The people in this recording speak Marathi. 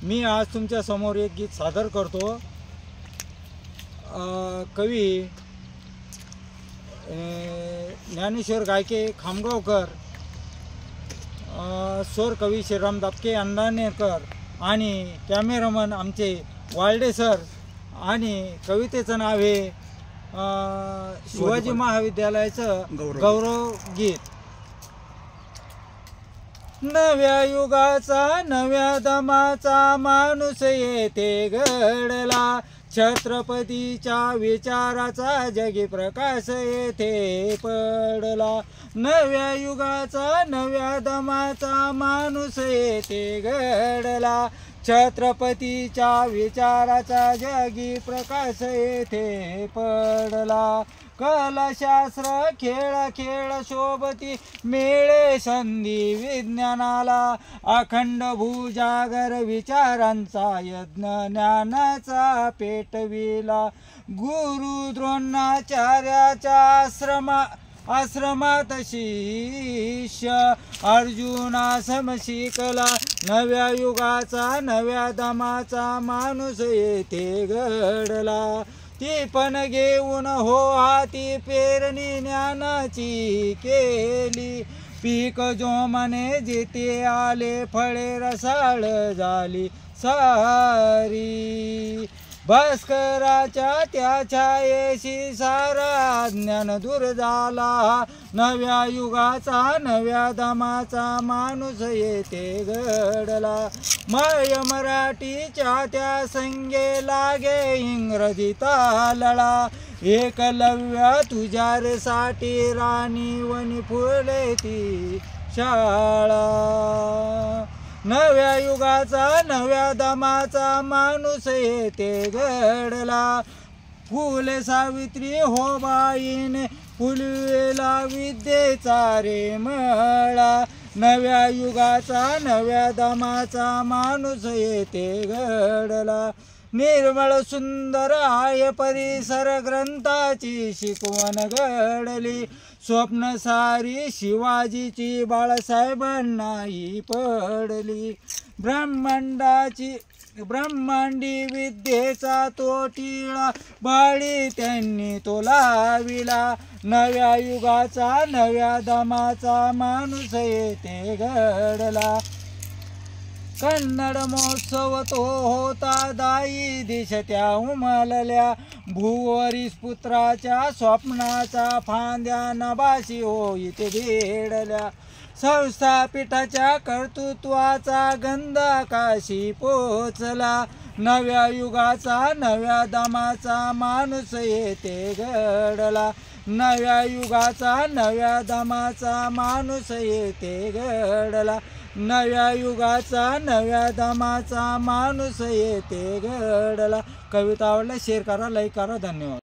मी आज तुमच्या समोर एक गीत सादर करतो। कवी ज्ञानेश्वर गायके खामगावकर, स्वर कवी श्रीराम दापके अंधानेकर आणि कॅमेरामन आमचे वाल्डे सर। आणि कवितेचं नाव आहे शिवाजी महाविद्यालयाचं गौरव गीत। नव्या युगाचा नव्या दमाचा माणूस येथे घडला, छत्रपतीच्या विचाराचा जगी प्रकाश येथे पडला। नव्या युगाचा नव्या दमाचा माणूस येथे घडला, छत्रपतीच्या विचाराचा जगी प्रकाश येथे पडला। कलाशास्त्र खेळ खेळ शोभती मेळे संधी विज्ञानाला, अखंड भूजागर विचारांचा यज्ञ ज्ञानाचा पेटविला। गुरु द्रोणाचार्याच्या आश्रमात शिष्य अर्जुना सम शिकला, नव्या युगाचा नव्या दमाचा माणूस येथे घडला। ती पण घेऊन हो हाती पेरणी ज्ञानाची केली, पीक जोमाने जिथे आले फळे रसाळ झाली सारी। भास्कराच्या त्या छायेशी सारा ज्ञान दूर झाला, नव्या युगाचा नव्या दमाचा माणूस येथे घडला। माय मराठीच्या त्या संगे लागे इंग्रजीचा लळा, एकलव्य तुझ्या रे साठी राणी वनी फुले ती शाळा। नव्या युगाचा नव्या दमाचा माणूस येथे घडला, फुले सावित्री होबाईने फुलवेला विद्येचा रे मळा। नव्या युगाचा नव्या दमाचा माणूस येथे घडला, निर्मळ सुंदर आहे परिसर ग्रंथाची शिकवण घडली, स्वप्न सारी शिवाजीची बाळासाहेबांनाही पडली। ब्रह्मांडी विद्येचा तो टिळा बाळी त्यांनी तो लाविला, नव्या युगाचा नव्या दमाचा माणूस येथे घडला। कन्नड महोत्सव तो होता दाई दिश त्या उमलल्या, भुवरीस पुत्राच्या स्वप्नाचा फांद्या नभासी हो इथे भेडल्या। संस्थापीठाच्या कर्तृत्वाचा गंध आकाशी पोचला, नव्या युगाचा नव्या दमाचा माणूस येथे घडला। नव्या युगाचा नव्या दमाचा माणूस येथे घडला, नव्या युगाचा नव्या दमाचा माणूस येथे घडला। कविता आवडल्यास शेअर करा, लाईक करा, धन्यवाद।